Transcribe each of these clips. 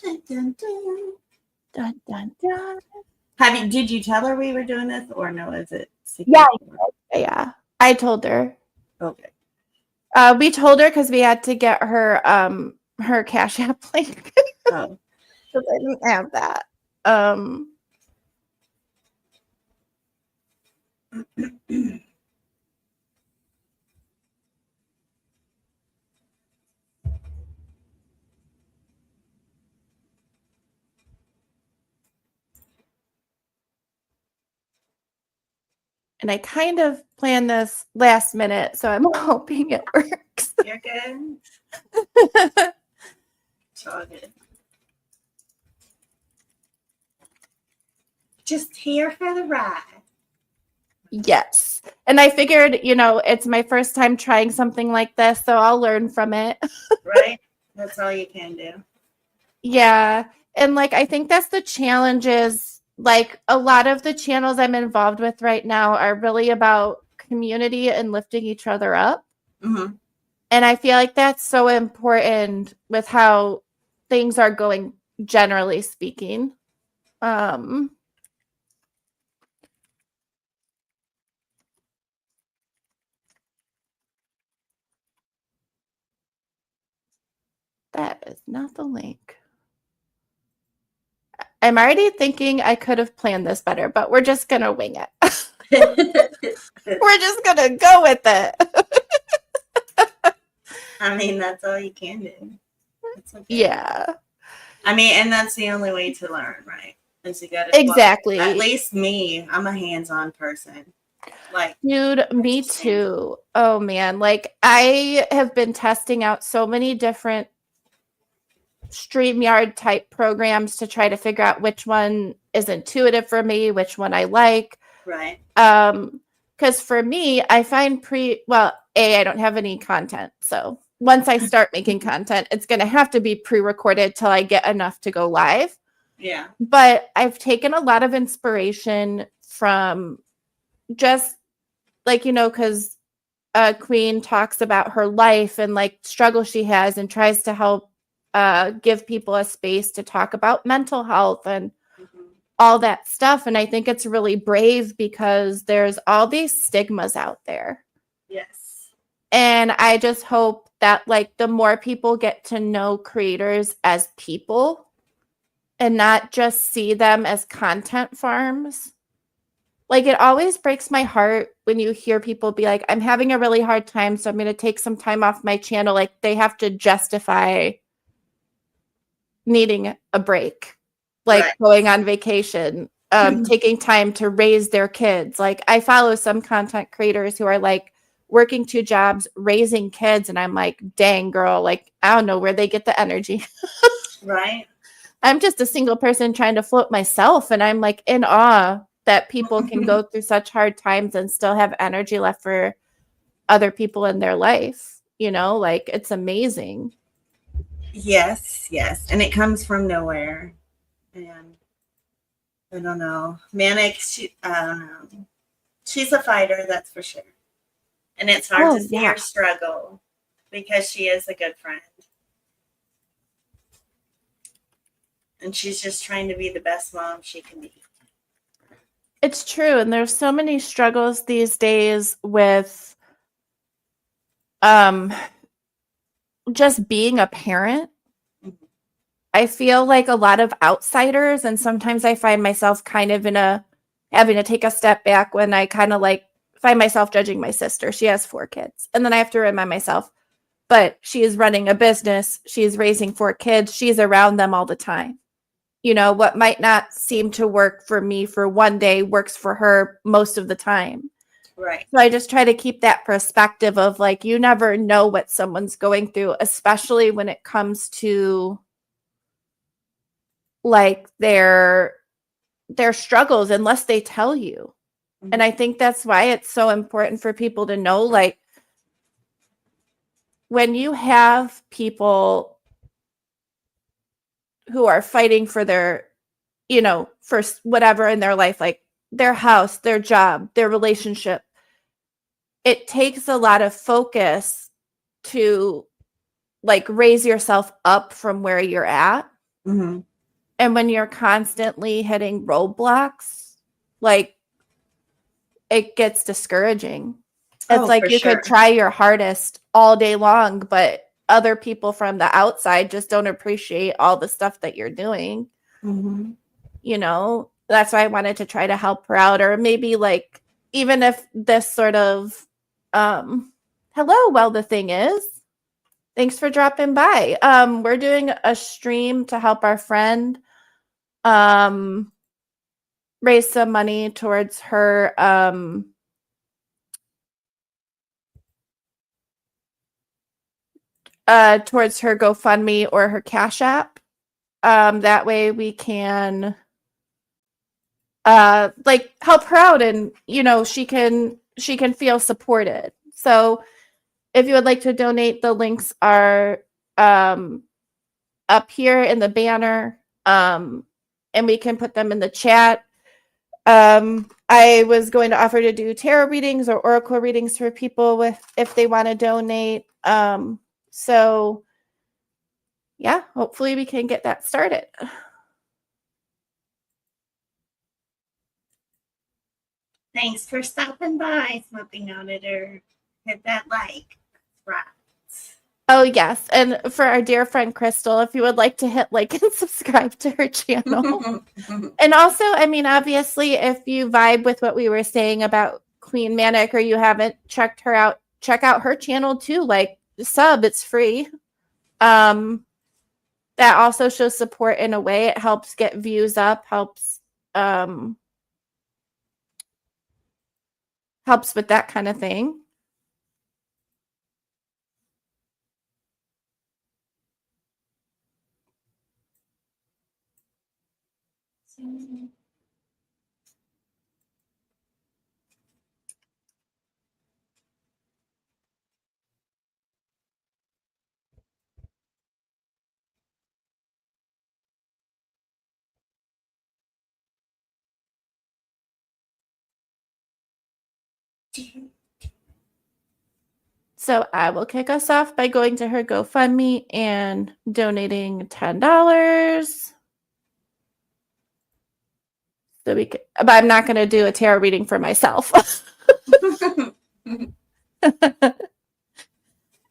Dun, dun, dun. Dun, dun, dun. Did you tell her we were doing this, or no? Is it Yeah, secret? yeah. I told her. Okay. We told her because we had to get her Cash App link Oh. because I didn't have that. And I kind of planned this last minute, so I'm hoping it works. You're good. It's all good. Just here for the ride. Yes. And I figured, it's my first time trying something like this, so I'll learn from it. Right? That's all you can do. Yeah. And I think that's the challenge is a lot of the channels I'm involved with right now are really about community and lifting each other up. Mm-hmm. And I feel like that's so important with how things are going, generally speaking. That is not the link. I'm already thinking I could have planned this better, but we're just going to wing it. We're just going to go with it. I mean, that's all you can do. It's okay. Yeah. I mean, and that's the only way to learn, right? Is you got to exactly. At least me, I'm a hands-on person. Dude, me too. Oh man, I have been testing out so many different StreamYard type programs to try to figure out which one is intuitive for me, which one I like. Right. Because for me, I find I don't have any content. So once I start making content, it's going to have to be pre-recorded till I get enough to go live. Yeah. But I've taken a lot of inspiration from just because Queen talks about her life and struggle she has and tries to help give people a space to talk about mental health and all that stuff. And I think it's really brave because there's all these stigmas out there. Yes. And I just hope that the more people get to know creators as people and not just see them as content farms. It always breaks my heart when you hear people be like, I'm having a really hard time, so I'm going to take some time off my channel. They have to justify needing a break, right. Going on vacation, taking time to raise their kids. I follow some content creators who are working 2 jobs, raising kids, and I'm like, dang, girl, I don't know where they get the energy. Right. I'm just a single person trying to float myself, and I'm in awe that people can go through such hard times and still have energy left for other people in their life. It's amazing. Yes. And it comes from nowhere. And I don't know. Manic, I don't know. She's a fighter, that's for sure. And it's hard to see her struggle because she is a good friend. And she's just trying to be the best mom she can be. It's true. And there's so many struggles these days with just being a parent. Mm-hmm. I feel like a lot of outsiders, and sometimes I find myself kind of having to take a step back when I kind of find myself judging my sister. She has 4 kids. And then I have to remind myself, but she is running a business. She's raising 4 kids. She's around them all the time. What might not seem to work for me for one day works for her most of the time. Right. So I just try to keep that perspective of you never know what someone's going through, especially when it comes to their struggles, unless they tell you. Mm-hmm. And I think that's why it's so important for people to know, when you have people who are fighting for their, for whatever in their life, their house, their job, their relationship, it takes a lot of focus to raise yourself up from where you're at. Mm-hmm. And when you're constantly hitting roadblocks, like it gets discouraging. It's Oh, like for you sure. could try your hardest all day long, but other people from the outside just don't appreciate all the stuff that you're doing. Mm-hmm. You know, that's why I wanted to try to help her out, or maybe like even if this sort of hello, well, the thing is, thanks for dropping by. We're doing a stream to help our friend um raise some money towards her towards her GoFundMe or her Cash App. That way we can like help her out, and you know she can feel supported. So if you would like to donate, the links are um up here in the banner, and we can put them in the chat. I was going to offer to do tarot readings or oracle readings for people with if they want to donate. So yeah, hopefully we can get that started. Thanks for stopping by, Smoking Auditor. Hit that like. Right. Oh yes, and for our dear friend Crystal, if you would like to hit like and subscribe to her channel. And also, I mean, obviously, if you vibe with what we were saying about Queen Manic, or you haven't checked her out, check out her channel too. Like sub, it's free. Um, that also shows support in a way. It helps get views up, um helps with that kind of thing. So I will kick us off by going to her GoFundMe and donating $10. So we could, but I'm not going to do a tarot reading for myself.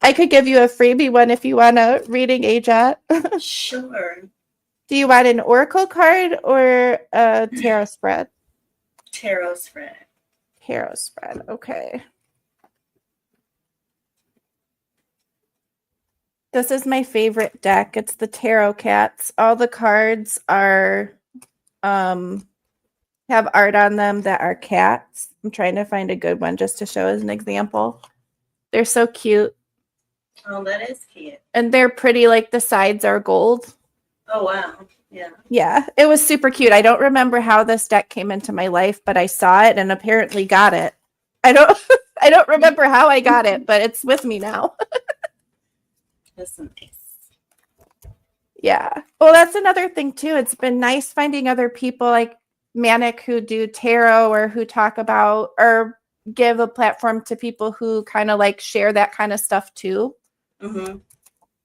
I could give you a freebie one if you want a reading, Ajat. Sure. Do you want an oracle card or a tarot spread? Tarot spread. Tarot spread. Okay. This is my favorite deck. It's the Tarot Cats. All the cards are have art on them that are cats. I'm trying to find a good one just to show as an example. They're so cute. Oh, that is cute. And they're pretty, like the sides are gold. Oh, wow. Yeah. Yeah, it was super cute. I don't remember how this deck came into my life, but I saw it and apparently got it. I don't I don't remember how I got it, but it's with me now. That's nice. Yeah. Well, that's another thing too. It's been nice finding other people like Manic who do tarot or who talk about or give a platform to people who kind of like share that kind of stuff too. Mm-hmm.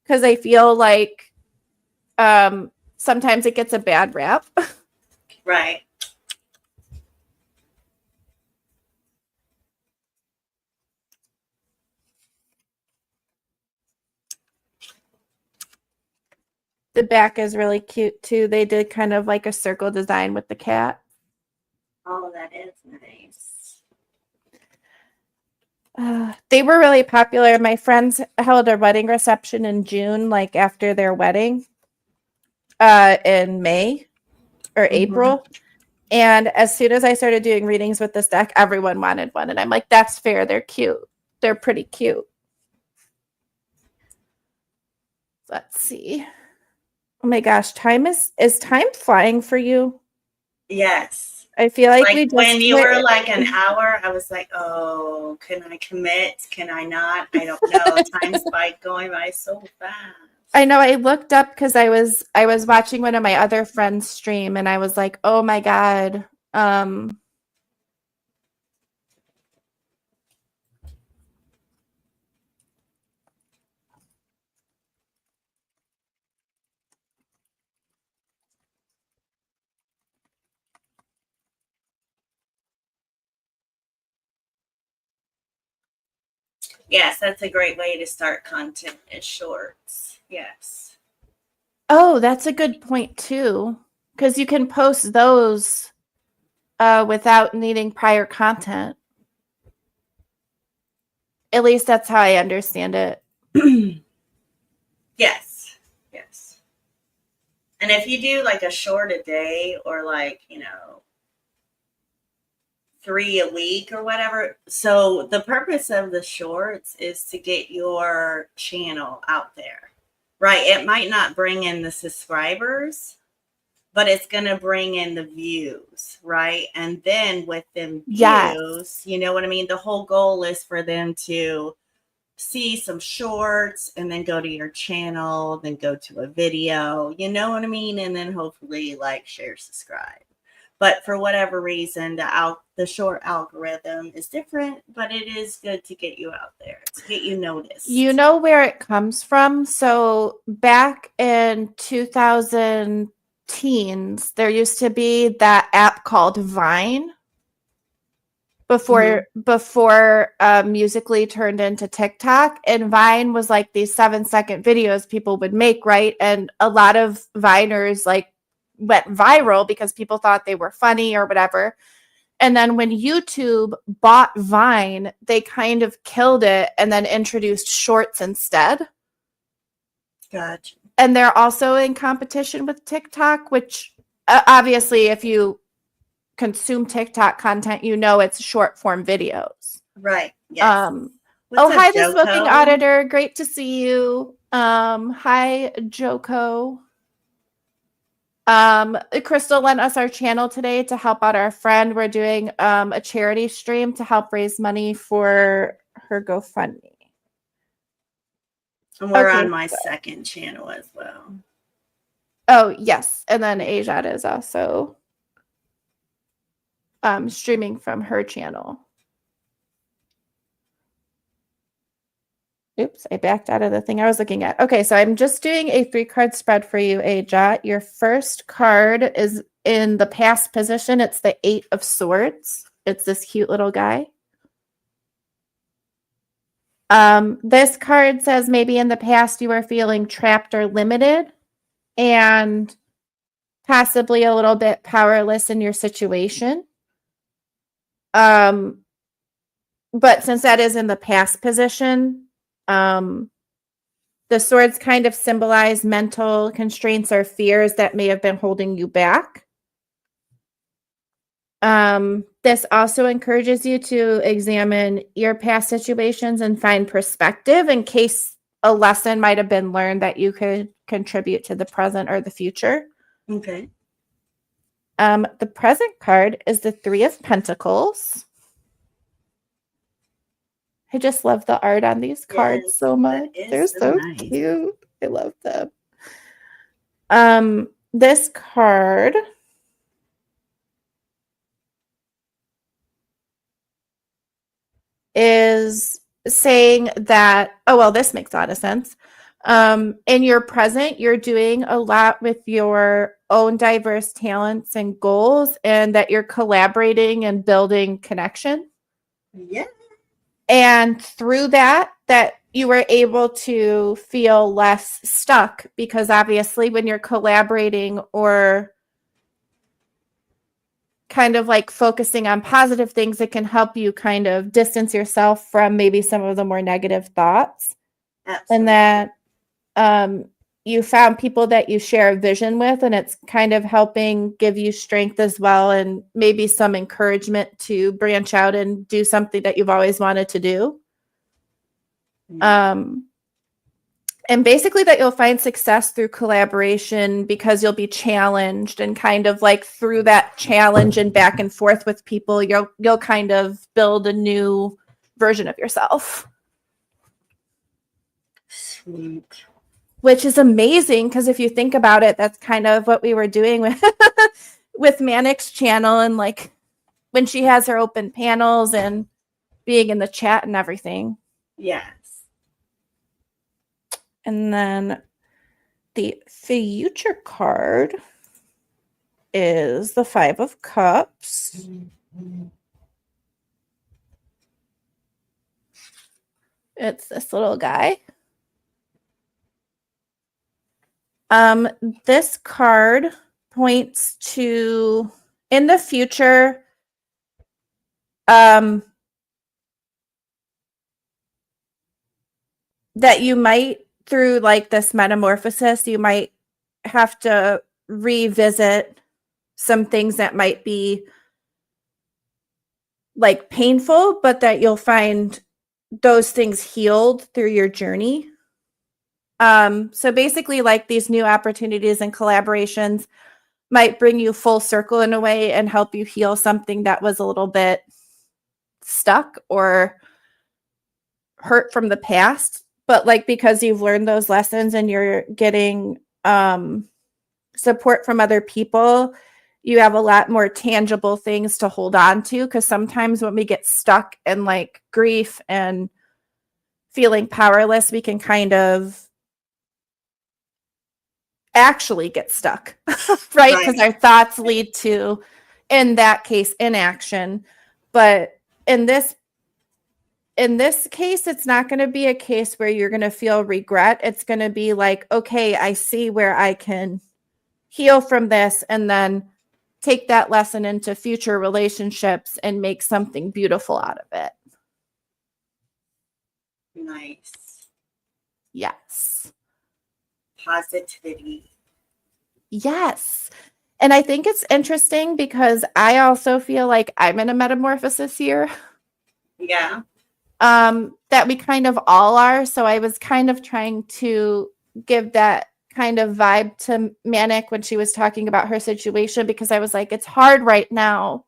Because I feel like sometimes it gets a bad rap. Right. The back is really cute too. They did kind of like a circle design with the cat. Oh, that is nice. They were really popular. My friends held a wedding reception in June, like after their wedding, in May or April. And as soon as I started doing readings with this deck, everyone wanted one. And I'm like, that's fair. They're cute. They're pretty cute. Let's see. Oh my gosh, is time flying for you? Yes. I feel like we Like just when you were like an hour, I was like, oh, can I commit? Can I not? I don't know. Time's like going by so fast. I know I looked up because I was watching one of my other friends stream and I was like, oh my God. Yes, that's a great way to start content is shorts. Yes. Oh, that's a good point too. Because you can post those without needing prior content. At least that's how I understand it. Yes. Yes. And if you do like a short a day or like, you know, 3 a week or whatever. So the purpose of the shorts is to get your channel out there, right? It might not bring in the subscribers, but it's going to bring in the views, right? And then with them Yes. views, you know what I mean? The whole goal is for them to see some shorts and then go to your channel, then go to a video, you know what I mean? And then hopefully like share, subscribe. But for whatever reason, the short algorithm is different, but it is good to get you out there, to get you noticed. You know where it comes from? So back in 2000 teens, there used to be that app called Vine before Musically turned into TikTok, and Vine was like these 7-second videos people would make, right? And a lot of Viners like went viral because people thought they were funny or whatever. And then when YouTube bought Vine, they kind of killed it and then introduced shorts instead. Gotcha. And they're also in competition with TikTok, which obviously, if you consume TikTok content, you know it's short form videos. Right. Yes. Oh, hi, the Joko? smoking auditor. Great to see you. Hi, Joko. Crystal lent us our channel today to help out our friend. We're doing a charity stream to help raise money for her GoFundMe. And we're on my second channel as well. Oh, yes. And then Ajad is also streaming from her channel. Oops, I backed out of the thing I was looking at. Okay, so I'm just doing a 3-card spread for you, Ajat. Your first card is in the past position. It's the 8 of Swords. It's this cute little guy. This card says maybe in the past you were feeling trapped or limited and possibly a little bit powerless in your situation. But since that is in the past position, the swords kind of symbolize mental constraints or fears that may have been holding you back. This also encourages you to examine your past situations and find perspective in case a lesson might have been learned that you could contribute to the present or the future. Okay. The present card is the 3 of Pentacles. I just love the art on these cards so much. They're so nice. Cute. I love them. This card is saying that, oh, well, this makes a lot of sense. In your present, you're doing a lot with your own diverse talents and goals, and that you're collaborating and building connection. Yeah. And through that you were able to feel less stuck, because obviously when you're collaborating or kind of like focusing on positive things, it can help you kind of distance yourself from maybe some of the more negative thoughts. Absolutely. And that you found people that you share a vision with, and it's kind of helping give you strength as well, and maybe some encouragement to branch out and do something that you've always wanted to do. And basically that you'll find success through collaboration because you'll be challenged, and kind of like through that challenge and back and forth with people, you'll kind of build a new version of yourself. Sweet. Which is amazing, because if you think about it, that's kind of what we were doing with with Manic's channel, and like when she has her open panels and being in the chat and everything. Yes. And then the future card is the 5 of Cups. It's this little guy. This card points to in the future, that you might, through like this metamorphosis, you might have to revisit some things that might be like painful, but that you'll find those things healed through your journey. So basically, like these new opportunities and collaborations might bring you full circle in a way and help you heal something that was a little bit stuck or hurt from the past. But like because you've learned those lessons and you're getting support from other people, you have a lot more tangible things to hold on to. Because sometimes when we get stuck in like grief and feeling powerless, we can kind of actually get stuck, right? Because our thoughts lead to, in that case, inaction. But in this case, it's not going to be a case where you're going to feel regret. It's going to be like, okay, I see where I can heal from this and then take that lesson into future relationships and make something beautiful out of it. Nice. Yes. Positivity. Yes. And I think it's interesting because I also feel like I'm in a metamorphosis here. Yeah. That we kind of all are. So I was kind of trying to give that kind of vibe to Manic when she was talking about her situation, because I was like, it's hard right now,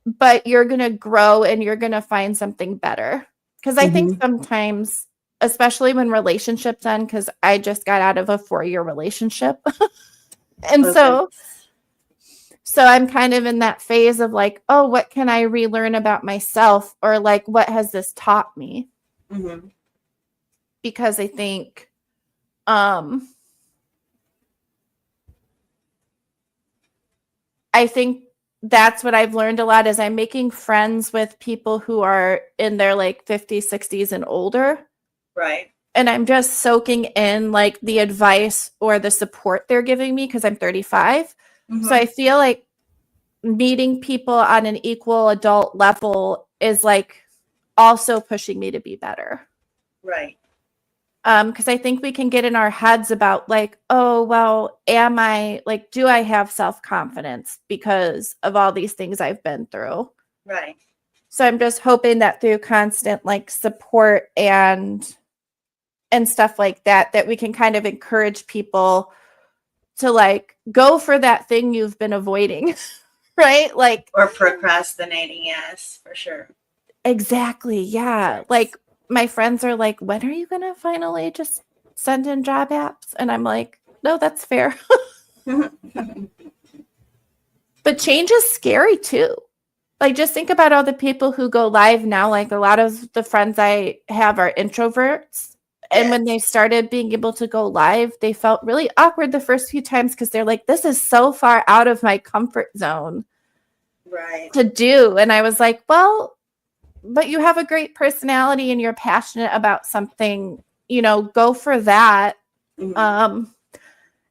but you're going to grow and you're going to find something better. Because I think sometimes, especially when relationships end, because I just got out of a 4-year relationship. And so I'm kind of in that phase of like, oh, what can I relearn about myself? Or like, what has this taught me? Mm-hmm. Because I think that's what I've learned a lot is I'm making friends with people who are in their like 50s, 60s and older. Right. And I'm just soaking in like the advice or the support they're giving me because I'm 35. Mm-hmm. So I feel like meeting people on an equal adult level is like also pushing me to be better. Right. Because I think we can get in our heads about like, oh, well, am I like, do I have self-confidence because of all these things I've been through? Right. So I'm just hoping that through constant like support and stuff like that, that we can kind of encourage people to like go for that thing you've been avoiding, right? Like, or procrastinating. Yes, for sure. Exactly. Yeah. Yes. Like my friends are like, when are you going to finally just send in job apps? And I'm like, no, that's fair. But change is scary too. Like just think about all the people who go live now. Like a lot of the friends I have are introverts. And when they started being able to go live, they felt really awkward the first few times because they're like, this is so far out of my comfort zone to do. And I was like, well, but you have a great personality and you're passionate about something, go for that. Mm-hmm.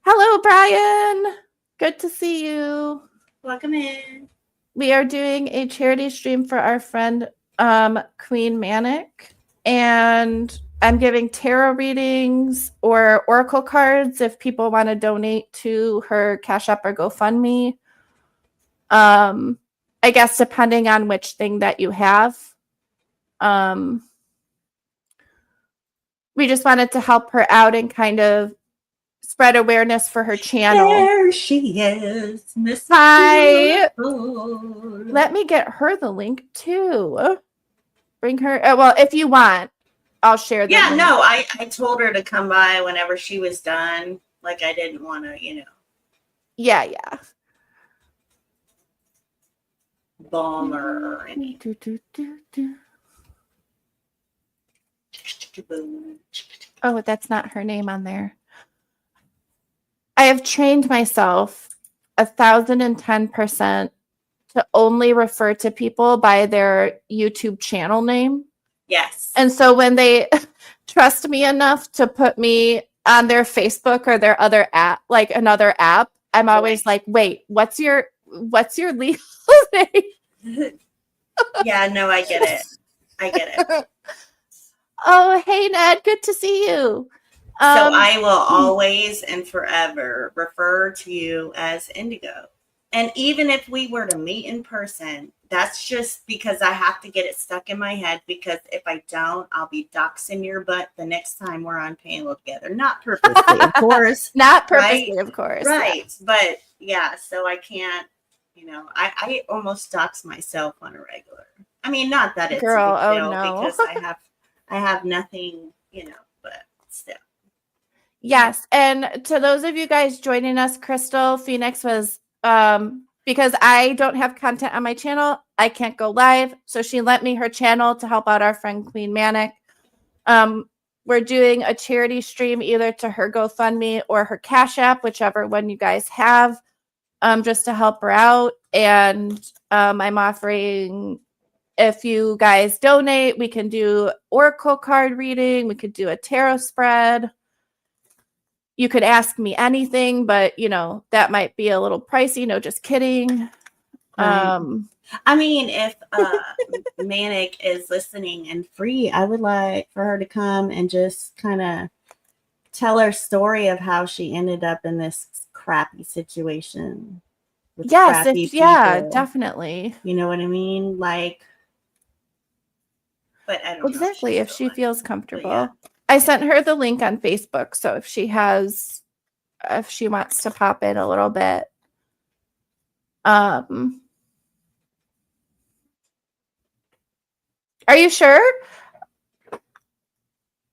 Hello, Brian. Good to see you. Welcome in. We are doing a charity stream for our friend, Queen Manic. And I'm giving tarot readings or oracle cards if people want to donate to her Cash App or GoFundMe. I guess depending on which thing that you have. We just wanted to help her out and kind of spread awareness for her channel. There she is, Miss Hi. Beautiful. Let me get her the link too. Bring her. Well, if you want, I'll share the link. No, I told her to come by whenever she was done. Like I didn't want to, Yeah. Bomb her or anything. Oh, that's not her name on there. I have trained myself 1,010% to only refer to people by their YouTube channel name. Yes. And so when they trust me enough to put me on their Facebook or their other app, like another app, I'm always like, wait, what's your legal name? Yeah, no, I get it. I get it. Oh, hey Ned, good to see you. So I will always and forever refer to you as Indigo. And even if we were to meet in person, that's just because I have to get it stuck in my head, because if I don't, I'll be doxing your butt the next time we're on panel together. Not purposely, of course. Not purposely, right? Of course. Right. Yeah. But yeah, so I can't, I almost dox myself on a regular. I mean, not that it's Girl, a big deal, no. because I have nothing, but still. Yes. And to those of you guys joining us, Crystal Phoenix was because I don't have content on my channel, I can't go live. So she lent me her channel to help out our friend Queen Manic. We're doing a charity stream either to her GoFundMe or her Cash App, whichever one you guys have, just to help her out. And I'm offering, if you guys donate, we can do oracle card reading, we could do a tarot spread. You could ask me anything, but that might be a little pricey. No, just kidding. Right. I mean, if Manic is listening and free, I would like for her to come and just kind of tell her story of how she ended up in this crappy situation. Yes, yeah, definitely. You know what I mean? Like, but I don't know. Exactly, if she feels comfortable. Yeah. I sent her the link on Facebook, so if she wants to pop in a little bit. Are you sure?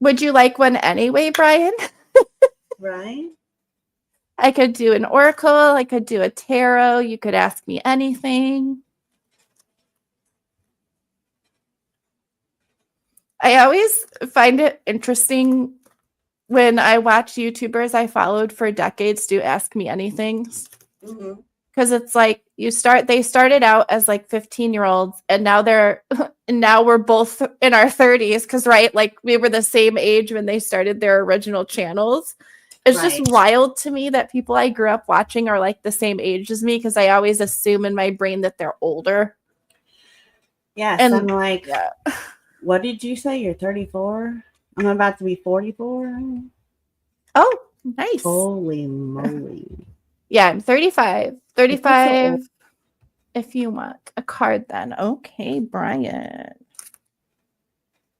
Would you like one anyway, Brian? Right. I could do an oracle. I could do a tarot. You could ask me anything. I always find it interesting when I watch YouTubers I followed for decades do Ask Me Anything. Because it's like they started out as like 15-year-olds and now we're both in our 30s, because like we were the same age when they started their original channels. It's just wild to me that people I grew up watching are like the same age as me, because I always assume in my brain that they're older. Yes, and I'm like, yeah. What did you say? You're 34? I'm about to be 44. Oh, nice. Holy moly. Yeah, I'm 35. 35 if you want a card then. Okay, Brian.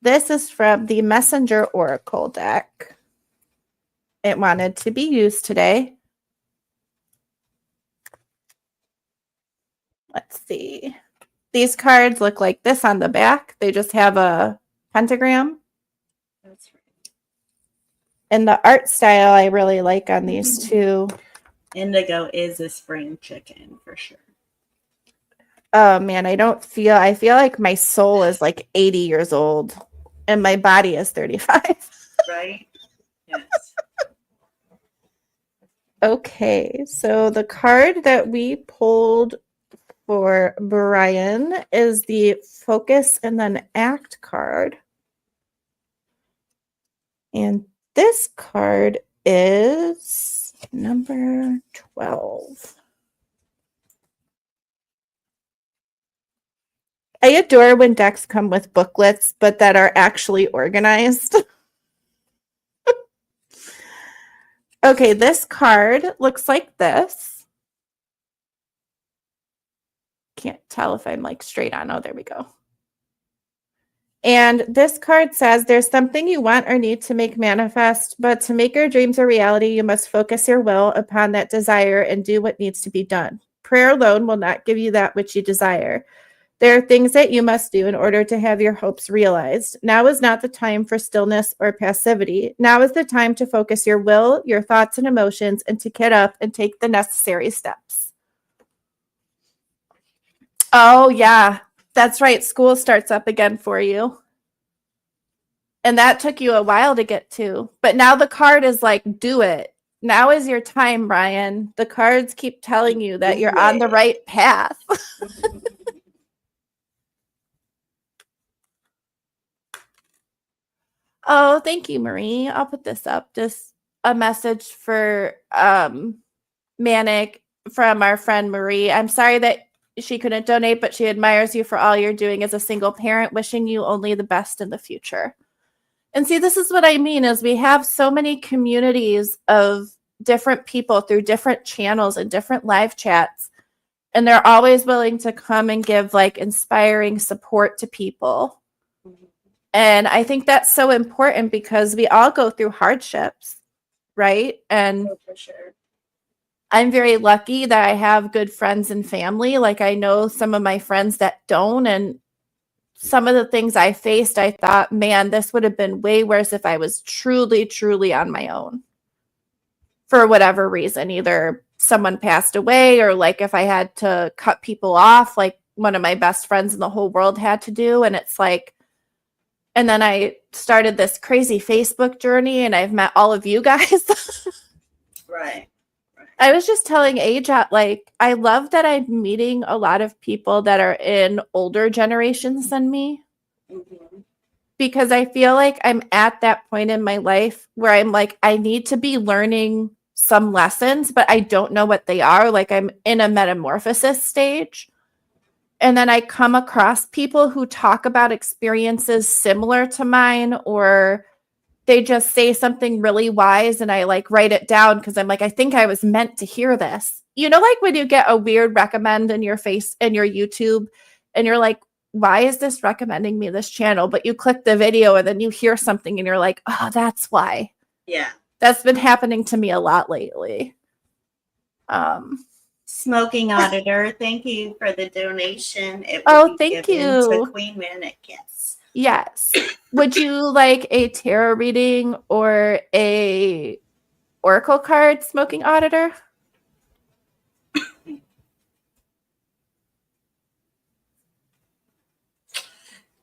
This is from the Messenger Oracle deck. It wanted to be used today. Let's see. These cards look like this on the back. They just have a pentagram. That's right. And the art style I really like on these two. Indigo is a spring chicken for sure. Oh man, I feel like my soul is like 80 years old and my body is 35. Right? Yes. Okay, so the card that we pulled for Brian is the Focus and then Act card. And this card is number 12. I adore when decks come with booklets, but that are actually organized. Okay, this card looks like this. Can't tell if I'm like straight on. Oh, there we go. And this card says there's something you want or need to make manifest, but to make your dreams a reality, you must focus your will upon that desire and do what needs to be done. Prayer alone will not give you that which you desire. There are things that you must do in order to have your hopes realized. Now is not the time for stillness or passivity. Now is the time to focus your will, your thoughts and emotions, and to get up and take the necessary steps. Oh, yeah. That's right. School starts up again for you. And that took you a while to get to. But now the card is like, do it. Now is your time, Brian. The cards keep telling you that you're on the right path. Oh, thank you, Marie. I'll put this up. Just a message for Manic from our friend Marie. I'm sorry that she couldn't donate, but she admires you for all you're doing as a single parent, wishing you only the best in the future. And see, this is what I mean is we have so many communities of different people through different channels and different live chats, and they're always willing to come and give like inspiring support to people. And I think that's so important because we all go through hardships, right? And for sure. I'm very lucky that I have good friends and family. Like I know some of my friends that don't, and some of the things I faced, I thought, man, this would have been way worse if I was truly, truly on my own for whatever reason. Either someone passed away or like if I had to cut people off, like one of my best friends in the whole world had to do. And it's like, and then I started this crazy Facebook journey and I've met all of you guys. Right. I was just telling Aja, like, I love that I'm meeting a lot of people that are in older generations than me because I feel like I'm at that point in my life where I'm like, I need to be learning some lessons, but I don't know what they are. Like, I'm in a metamorphosis stage. And then I come across people who talk about experiences similar to mine, or they just say something really wise and I like write it down because I'm like, I think I was meant to hear this. You know, like when you get a weird recommend in your face in your YouTube and you're like, why is this recommending me this channel? But you click the video and then you hear something and you're like, oh, that's why. Yeah. That's been happening to me a lot lately. Smoking Auditor, thank you for the donation. It Oh, will be thank given you. to Queen Manic, yes. Yes. Would you like a tarot reading or a oracle card, Smoking Auditor?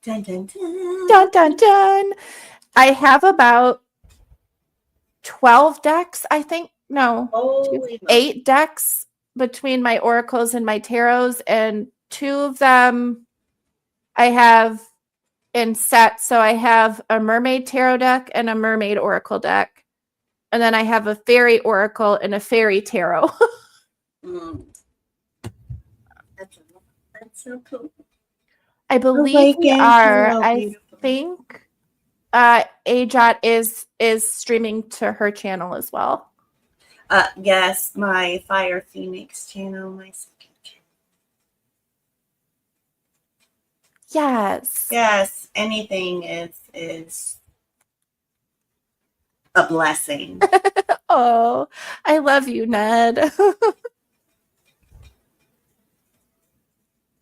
Dun, dun, dun. Dun, dun, dun. I have about 12 decks, I think. No, Holy 8 decks between my oracles and my tarots, and 2 of them I have in sets. So I have a mermaid tarot deck and a mermaid oracle deck. And then I have a fairy oracle and a fairy tarot. That's so cool. I believe we Awaken, are. hello, I beautiful. think Ajot is streaming to her channel as well. Yes, my Fire Phoenix channel, my second channel. Yes. Yes, anything is a blessing. Oh, I love you, Ned.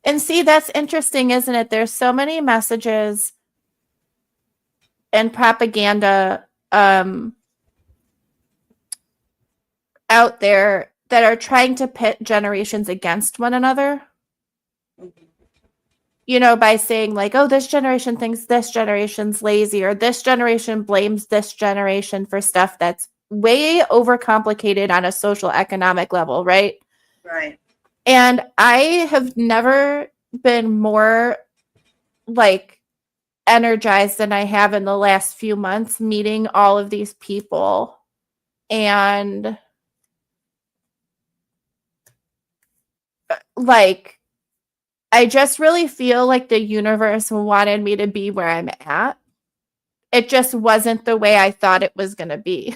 And see, that's interesting, isn't it? There's so many messages and propaganda out there that are trying to pit generations against one another. You know, by saying like, oh, this generation thinks this generation's lazy, or this generation blames this generation for stuff that's way overcomplicated on a social economic level, right? Right. And I have never been more like energized than I have in the last few months meeting all of these people. And like, I just really feel like the universe wanted me to be where I'm at. It just wasn't the way I thought it was going to be,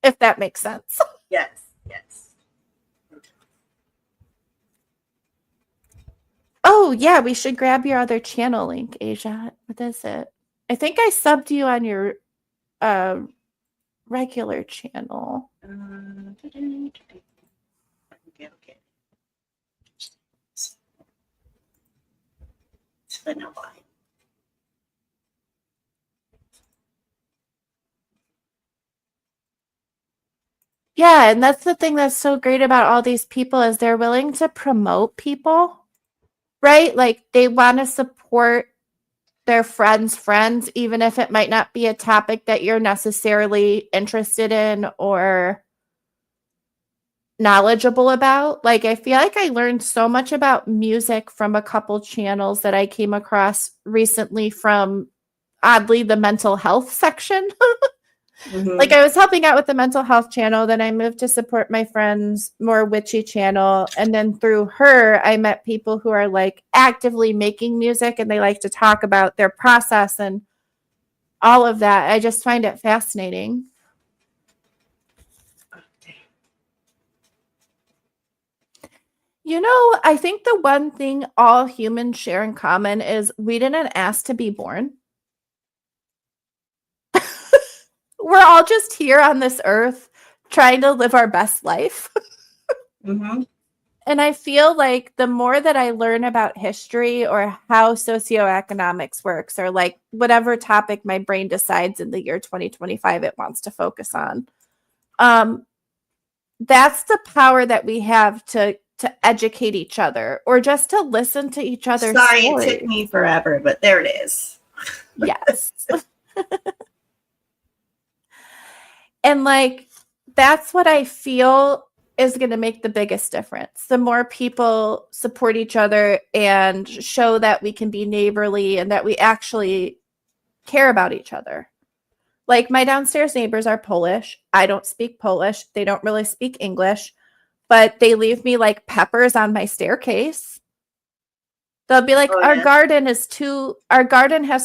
if that makes sense. Yes, yes. Oh, yeah, we should grab your other channel link, Asia. What is it? I think I subbed you on your regular channel. Okay. It's been a while. Yeah, and that's the thing that's so great about all these people is they're willing to promote people, right? Like they want to support their friends, even if it might not be a topic that you're necessarily interested in or knowledgeable about. Like I feel like I learned so much about music from a couple channels that I came across recently from oddly the mental health section. Mhm. Like I was helping out with the mental health channel, then I moved to support my friend's more witchy channel, and then through her I met people who are like actively making music and they like to talk about their process and all of that. I just find it fascinating. You know, I think the one thing all humans share in common is we didn't ask to be born. We're all just here on this earth trying to live our best life. Mhm. And I feel like the more that I learn about history or how socioeconomics works, or like whatever topic my brain decides in the year 2025 it wants to focus on, that's the power that we have to educate each other or just to listen to each other's Sorry, stories. it took me forever, but there it is. Yes. And like, that's what I feel is going to make the biggest difference. The more people support each other and show that we can be neighborly and that we actually care about each other. Like, my downstairs neighbors are Polish. I don't speak Polish. They don't really speak English, but they leave me like peppers on my staircase. They'll be like, Oh, our yeah. garden has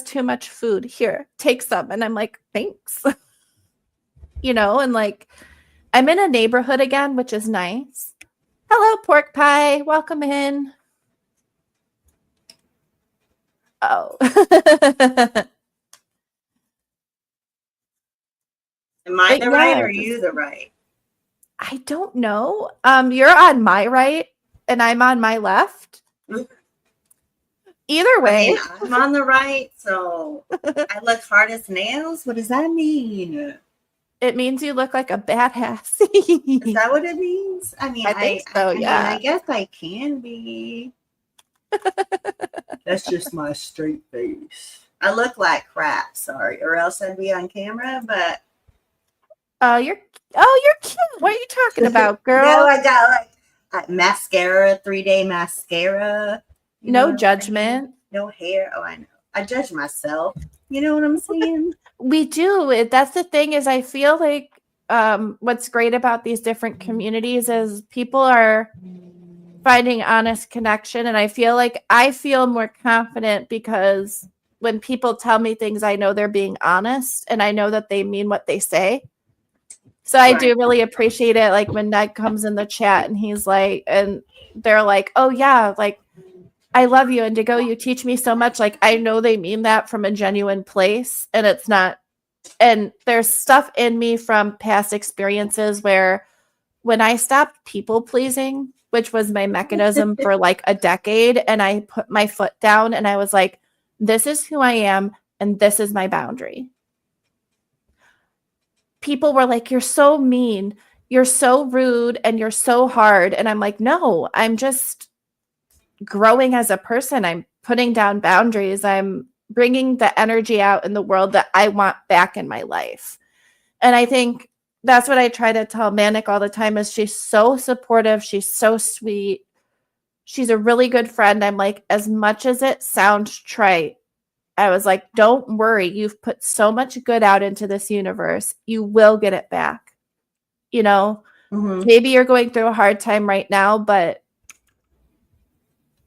too much food. Here, take some. And I'm like, thanks. You know, and like, I'm in a neighborhood again, which is nice. Hello, pork pie. Welcome in. Oh. Am I But the right or yes. you the right? I don't know. You're on my right and I'm on my left. Either I way, mean, I'm on the right, so I look hard as nails. What does that mean? it means you look like a badass. Is that what it means? I mean, I think so, mean, yeah. I guess I can be. That's just my straight face. I look like crap, sorry, or else I'd be on camera, but You're cute. What are you talking about, girl? no, I got like mascara, 3-day mascara. You know No what I'm judgment. saying? No hair. Oh, I know. I judge myself. You know what I'm saying? We do. That's the thing is I feel like what's great about these different communities is people are finding honest connection, and I feel more confident because when people tell me things, I know they're being honest and I know that they mean what they say. So I do really appreciate it, like when Ned comes in the chat and he's like, and they're like, oh yeah, like I love you, Indigo, you teach me so much. Like I know they mean that from a genuine place, and it's not. And there's stuff in me from past experiences where when I stopped people pleasing, which was my mechanism for like a decade, and I put my foot down and I was like, this is who I am and this is my boundary. People were like, you're so mean, you're so rude, and you're so hard. And I'm like, no, I'm just growing as a person. I'm putting down boundaries. I'm bringing the energy out in the world that I want back in my life. And I think that's what I try to tell Manic all the time is she's so supportive. She's so sweet. She's a really good friend. I'm like, as much as it sounds trite, I was like, don't worry. You've put so much good out into this universe. You will get it back. You know, maybe you're going through a hard time right now, but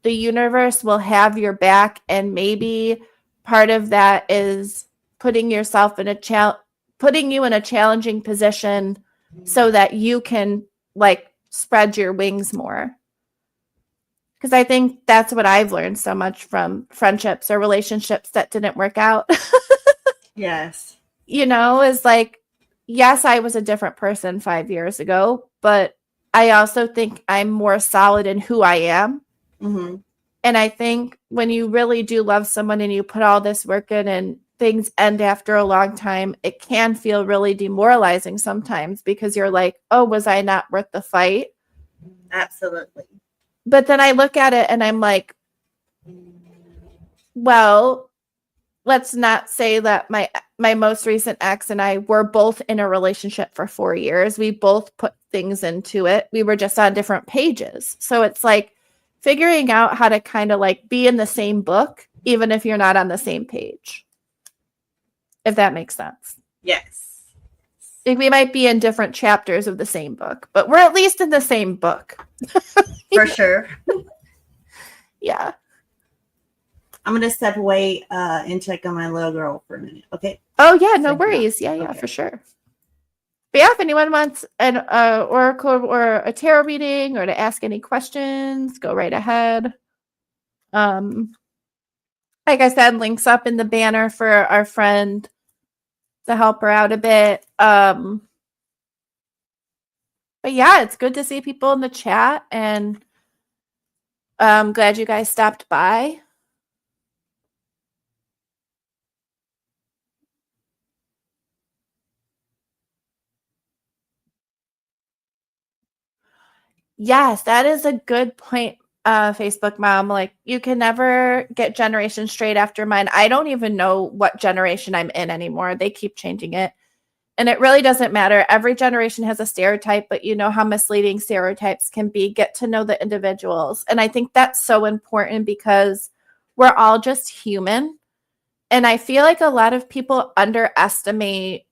the universe will have your back. And maybe part of that is putting yourself in putting you in a challenging position so that you can like spread your wings more. Because I think that's what I've learned so much from friendships or relationships that didn't work out. Yes. You know, is like, yes, I was a different person 5 years ago, but I also think I'm more solid in who I am. Mm-hmm. And I think when you really do love someone and you put all this work in and things end after a long time, it can feel really demoralizing sometimes because you're like, oh, was I not worth the fight? Absolutely. But then I look at it and I'm like, well, let's not say that my most recent ex and I were both in a relationship for 4 years. We both put things into it. We were just on different pages. So it's like figuring out how to kind of like be in the same book, even if you're not on the same page. if that makes sense. Yes. Like we might be in different chapters of the same book, but we're at least in the same book. For sure. Yeah. I'm going to step away and check on my little girl for a minute. Okay. Oh, yeah, no Thank you. worries. Yeah, Okay. for sure. But yeah, if anyone wants an oracle or a tarot reading or to ask any questions, go right ahead. Like I said, links up in the banner for our friend to help her out a bit. But yeah, it's good to see people in the chat, and I'm glad you guys stopped by. Yes, that is a good point, Facebook Mom. Like, you can never get generation straight after mine. I don't even know what generation I'm in anymore. They keep changing it. And it really doesn't matter. Every generation has a stereotype, but you know how misleading stereotypes can be. Get to know the individuals. And I think that's so important because we're all just human. And I feel like a lot of people underestimate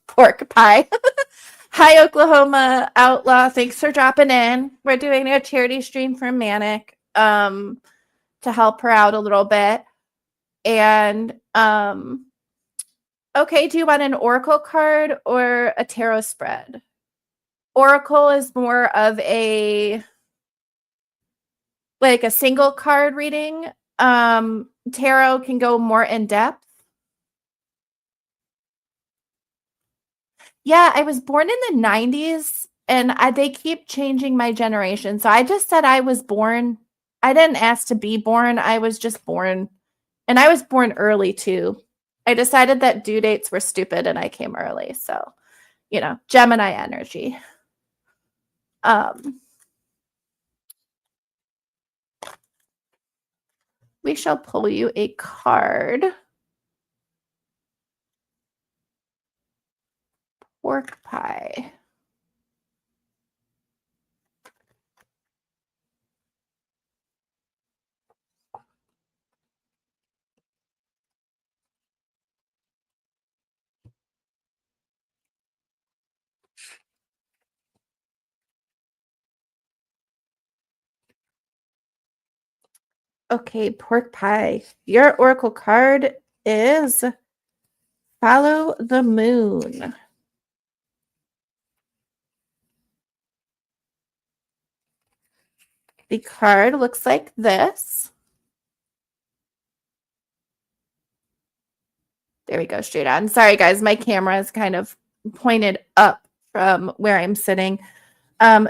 pork pie. Hi, Oklahoma Outlaw. Thanks for dropping in. We're doing a charity stream for Manic to help her out a little bit. And okay, do you want an oracle card or a tarot spread? Oracle is more of a like a single card reading. Tarot can go more in depth. Yeah, I was born in the 90s and they keep changing my generation. So I just said I was born. I didn't ask to be born. I was just born. And I was born early too. I decided that due dates were stupid and I came early. So, you know, Gemini energy. We shall pull you a card. Pork pie. Okay, pork pie. Your oracle card is Follow the Moon. The card looks like this. There we go, straight on. Sorry, guys, my camera is kind of pointed up from where I'm sitting.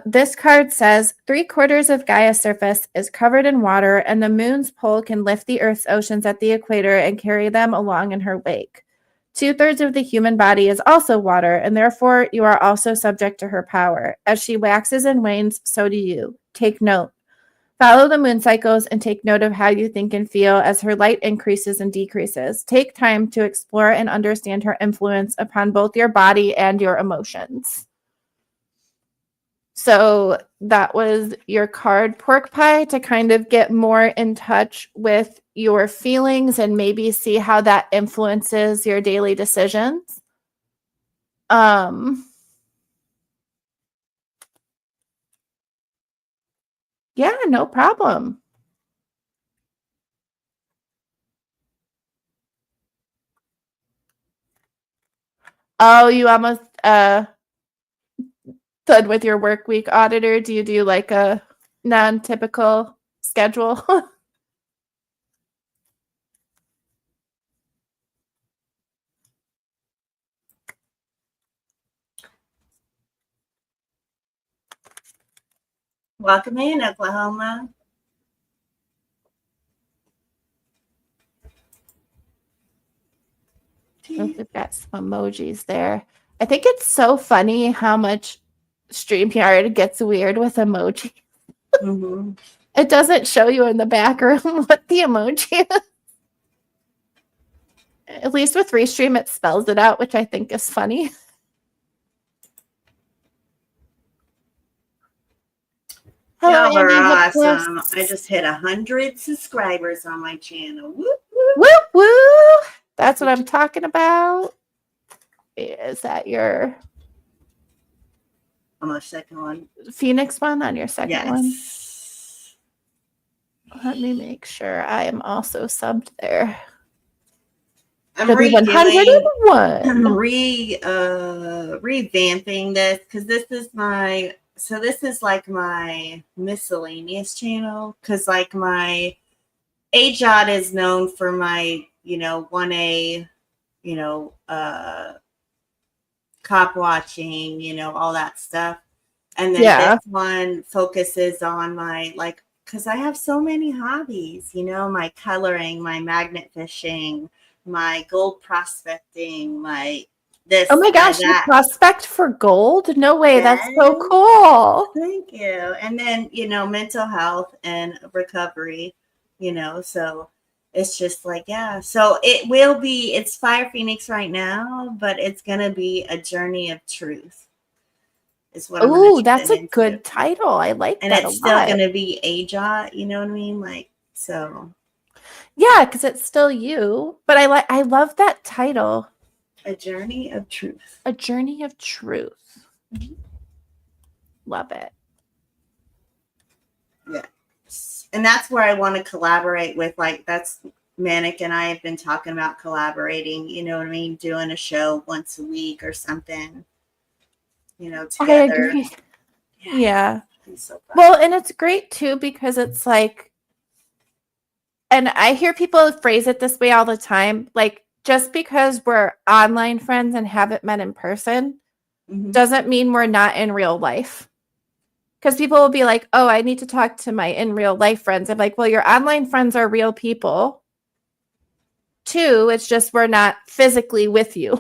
This card says 3/4 of Gaia's surface is covered in water, and the moon's pull can lift the Earth's oceans at the equator and carry them along in her wake. 2/3 of the human body is also water, and therefore you are also subject to her power. As she waxes and wanes, so do you. Take note. Follow the moon cycles and take note of how you think and feel as her light increases and decreases. Take time to explore and understand her influence upon both your body and your emotions. So that was your card, pork pie, to kind of get more in touch with your feelings and maybe see how that influences your daily decisions. Yeah, no problem. Oh, you almost done with your work week, auditor. Do you do like a non-typical schedule? Welcome in, Oklahoma. We've got some emojis there. I think it's so funny how much StreamYard gets weird with emoji. Mm-hmm. It doesn't show you in the back room what the emoji is. At least with Restream, it spells it out, which I think is funny. Hello, Y'all are Andy Hipcliff. awesome. I just hit 100 subscribers on my channel. Whoop, whoop. Woo woo! That's what I'm talking about. Is that your On my second one. Phoenix one on your second one? Yes. Let me make sure I am also subbed there. I'm W101. revamping this because this is like my miscellaneous channel, because like my AJOT is known for my 1A cop watching, all that stuff. And then Yeah. this one focuses on my, like, because I have so many hobbies, my coloring, my magnet fishing, my gold prospecting, my this. Oh my gosh, you that. prospect for gold? No way. Yes. That's so cool. Thank you. And then, mental health and recovery, so it's just like, yeah. So it's Fire Phoenix right now, but it's going to be a journey of truth. Is what I'm Oh, that's a good title. I like and that a lot. And it's still going to be AJOT, you know what I mean? Like, so. Yeah, because it's still you. But I love that title. A Journey of Truth. A Journey of Truth. Mm-hmm. Love it. Yeah. And that's where I want to collaborate with, like, that's Manic and I have been talking about collaborating, you know what I mean? Doing a show once a week or something, together. I agree. Yeah. So well, and it's great too, because it's like, and I hear people phrase it this way all the time, like, just because we're online friends and haven't met in person doesn't mean we're not in real life. Because people will be like, oh, I need to talk to my in real life friends. I'm like, well, your online friends are real people too. It's just we're not physically with you.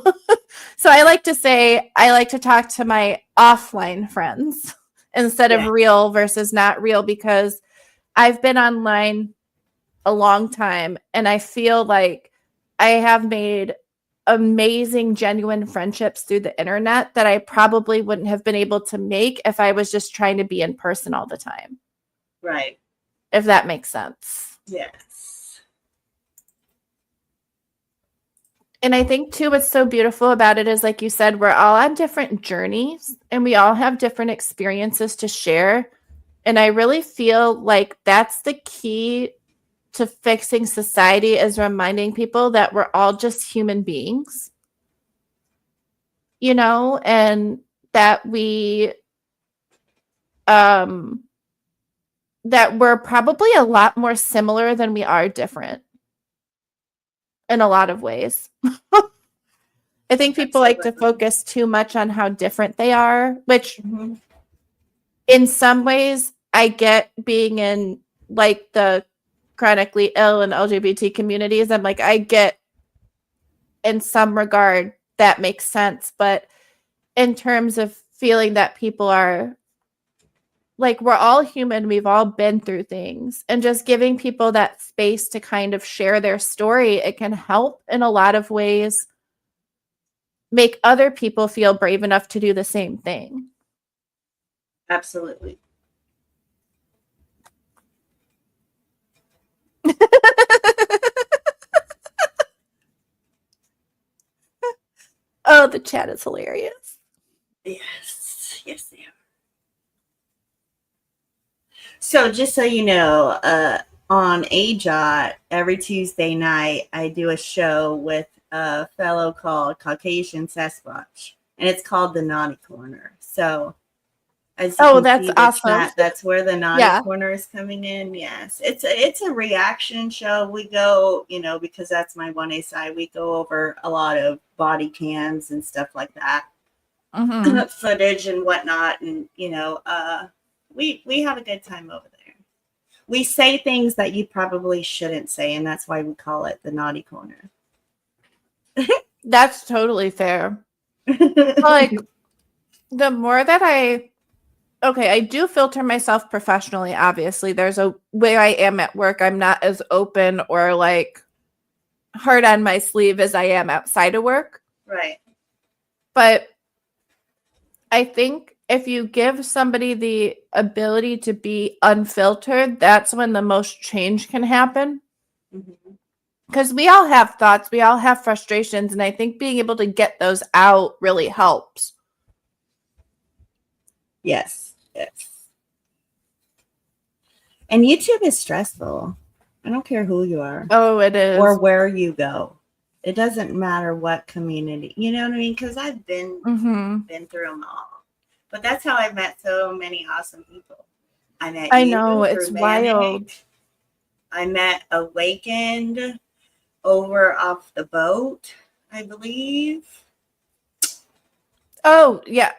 So I like to say I like to talk to my offline friends instead of real versus not real, because I've been online a long time and I feel like I have made amazing, genuine friendships through the internet that I probably wouldn't have been able to make if I was just trying to be in person all the time. Right. If that makes sense. Yes. And I think too, what's so beautiful about it is, like you said, we're all on different journeys and we all have different experiences to share. And I really feel like that's the key to fixing society, is reminding people that we're all just human beings, and that that we're probably a lot more similar than we are different in a lot of ways. I think people like to focus too much on how different they are, which in some ways I get, being in like the chronically ill and LGBT communities. I'm like, I get in some regard that makes sense. But in terms of feeling that people are like, we're all human, we've all been through things, and just giving people that space to kind of share their story, it can help in a lot of ways make other people feel brave enough to do the same thing. Absolutely. Oh, the chat is hilarious. Yes. Yes, they are. So just so you know, on AJOT, every Tuesday night, I do a show with a fellow called Caucasian Sasquatch, and it's called The Naughty Corner. So as you can that's see the awesome. chat, that's where the Naughty Corner is coming in. Yes, it's a reaction show. We go, because that's my 1A side, we go over a lot of body cams and stuff like that, footage and whatnot, and we have a good time over there. We say things that you probably shouldn't say, and that's why we call it the Naughty Corner. That's totally fair. Like, the more that I do filter myself professionally, obviously. There's a way I am at work. I'm not as open or like hard on my sleeve as I am outside of work. Right. But I think if you give somebody the ability to be unfiltered, that's when the most change can happen. Mhm. Because we all have thoughts, we all have frustrations, and I think being able to get those out really helps. Yes. And YouTube is stressful. I don't care who you are Oh, it is. or where you go. It doesn't matter what community. You know what I mean? Because I've been through them all. But that's how I've met so many awesome people. I met I you know, through it's Manic. wild. I met Awakened over off the boat, I believe. Oh, yeah.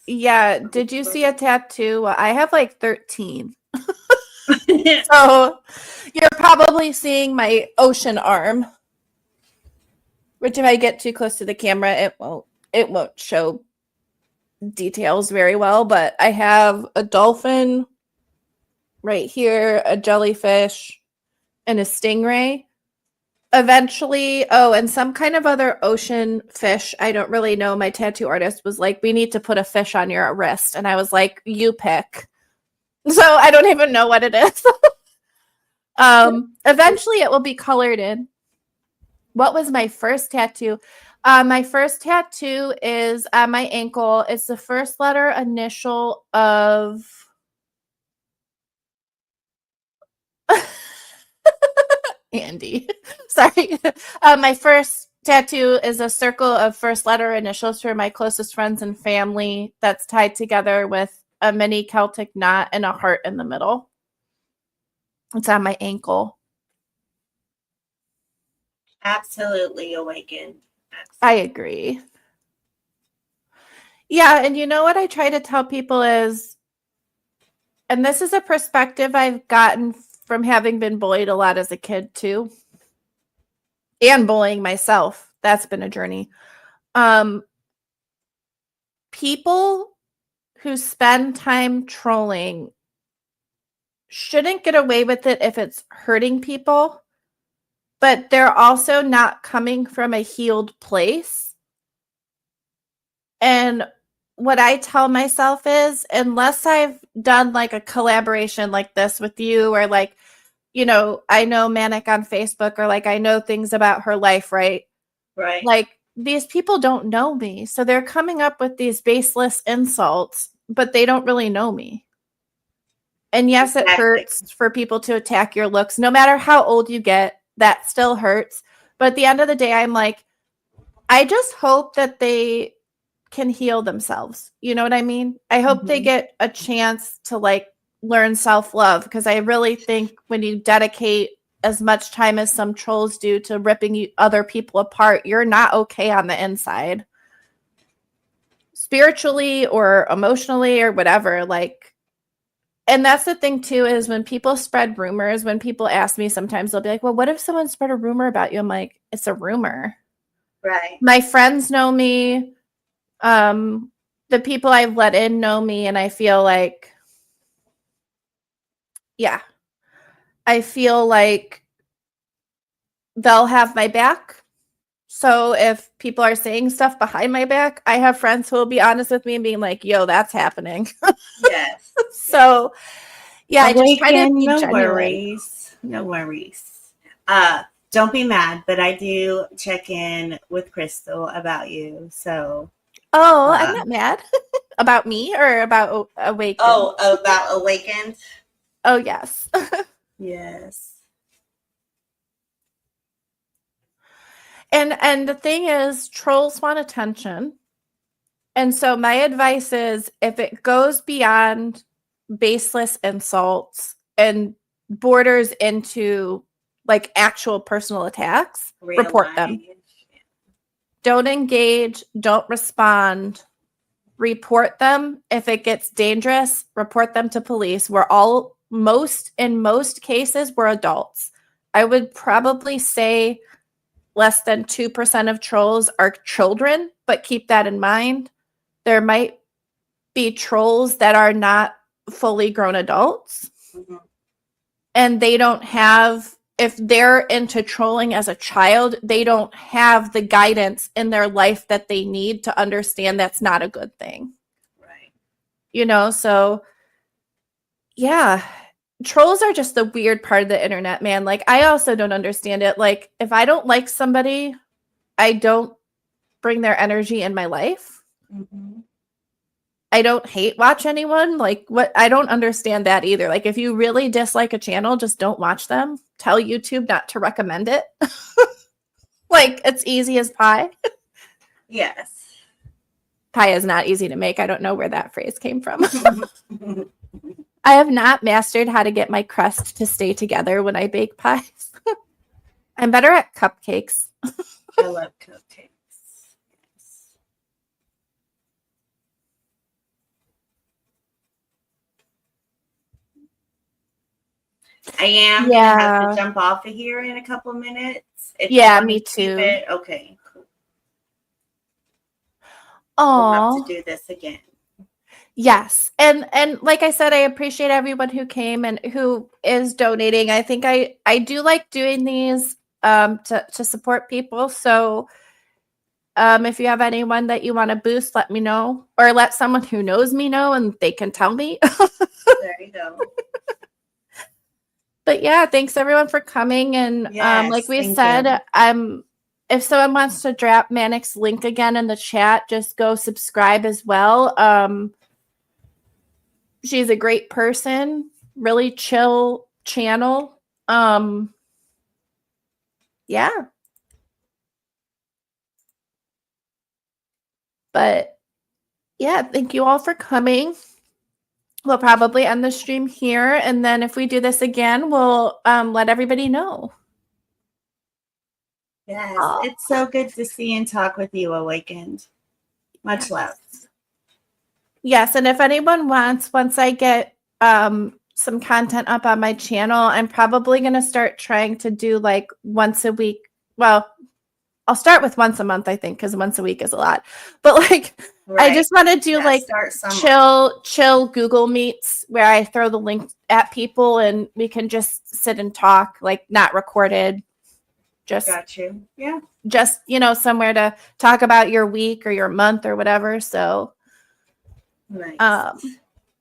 Yeah. Did you see a tattoo? Well, I have like 13. So you're probably seeing my ocean arm. Which if I get too close to the camera, it won't show details very well, but I have a dolphin right here, a jellyfish, and a stingray. Eventually, and some kind of other ocean fish. I don't really know. My tattoo artist was like, we need to put a fish on your wrist. And I was like, you pick. So I don't even know what it is. Eventually it will be colored in. What was my first tattoo? My first tattoo is on my ankle. It's the first letter initial of Andy. Sorry. My first tattoo is a circle of first letter initials for my closest friends and family that's tied together with a mini Celtic knot and a heart in the middle. It's on my ankle. Absolutely Awakened. I agree. Yeah, and you know what I try to tell people is, and this is a perspective I've gotten from having been bullied a lot as a kid too, and bullying myself. That's been a journey. People who spend time trolling shouldn't get away with it if it's hurting people, but they're also not coming from a healed place. And what I tell myself is, unless I've done like a collaboration like this with you, or like, you know, I know Manic on Facebook, or like I know things about her life, right? Right. Like these people don't know me. So they're coming up with these baseless insults, but they don't really know me. And yes, it hurts for people to attack your looks. No matter how old you get, that still hurts. But at the end of the day, I'm like, I just hope that they can heal themselves. You know what I mean? I hope they get a chance to like learn self-love, because I really think when you dedicate as much time as some trolls do to ripping other people apart, you're not okay on the inside. Spiritually or emotionally or whatever, like. And that's the thing too, is when people spread rumors, when people ask me sometimes, they'll be like, well, what if someone spread a rumor about you? I'm like, it's a rumor. Right. My friends know me. The people I've let in know me, and I feel like, yeah, I feel like they'll have my back. So if people are saying stuff behind my back, I have friends who will be honest with me and being like, yo, that's happening. Yes. So yeah, I just try to be no genuine. No worries. Don't be mad, but I do check in with Crystal about you. So Oh, I'm not mad. About me or about Awakened? Oh, about Awakened? Oh, yes. Yes. And the thing is, trolls want attention. And so my advice is, if it goes beyond baseless insults and borders into like actual personal attacks, report them. Don't engage, don't respond. Report them. If it gets dangerous, report them to police. In most cases, we're adults. I would probably say less than 2% of trolls are children, but keep that in mind. There might be trolls that are not fully grown adults. And they don't have, if they're into trolling as a child, they don't have the guidance in their life that they need to understand that's not a good thing. Right. So yeah, trolls are just the weird part of the internet, man. Like, I also don't understand it. Like, if I don't like somebody, I don't bring their energy in my life. Mm-hmm. I don't hate watch anyone. Like, what? I don't understand that either. Like, if you really dislike a channel, just don't watch them. Tell YouTube not to recommend it. Like, it's easy as pie. Yes. Pie is not easy to make. I don't know where that phrase came from. I have not mastered how to get my crust to stay together when I bake pies. I'm better at cupcakes. I love cupcakes. Yes. I am gonna have to jump off of here in a couple minutes. If you Yeah, want me to keep too. it, okay, cool. We'll have to Oh, do this again. yes. And like I said, I appreciate everyone who came and who is donating. I think I do like doing these to support people. So if you have anyone that you want to boost, let me know, or let someone who knows me know and they can tell me. There you go. But yeah, thanks everyone for coming. And Yes, like we thank said, you. if someone wants to drop Manic's link again in the chat, just go subscribe as well. She's a great person, really chill channel. Yeah. But yeah, thank you all for coming. We'll probably end the stream here, and then if we do this again, we'll let everybody know. Yes, it's so good to see and talk with you, Awakened. Much love. Yes, and if anyone wants, once I get some content up on my channel, I'm probably going to start trying to do like once a week. Well, I'll start with once a month, I think, because once a week is a lot. But like, I just want to do like chill Google Meets where I throw the link at people and we can just sit and talk, like not recorded. Just got you. Yeah. Just, somewhere to talk about your week or your month or whatever. So, nice.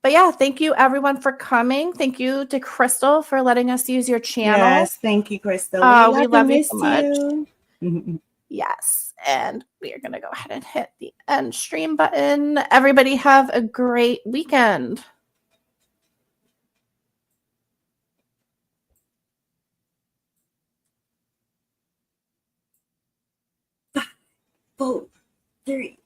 But yeah, thank you everyone for coming. Thank you to Crystal for letting us use your channel. Yes, thank you, Crystal. We love you so much. You. Yes, and we are going to go ahead and hit the end stream button. Everybody have a great weekend. Five, 4, 3.